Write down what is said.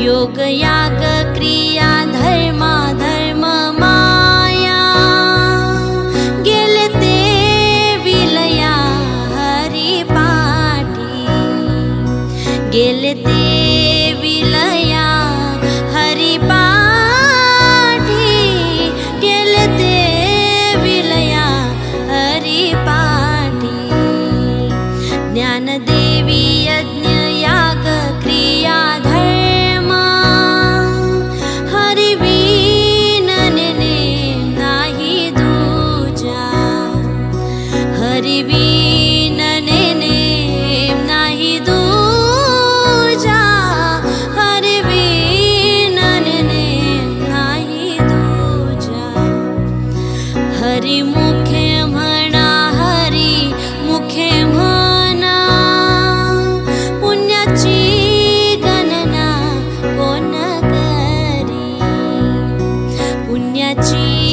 योग याग क्रिया धर्मा धर्म माया गेले ते विलया हरिपाठी गेले ते विलया हरिपाठी गेले ते विलया हरिपाठी ज्ञानदेवी यज्ञ याग क्रिया धर्मा हरिविनने नाही दूजा हरिविनने नाही दूजा हरिविनने नाही दूजा हरिमुखे म्हणा हरि मुखे म्हणा पुण्याची गणना कोण करी पुण्याची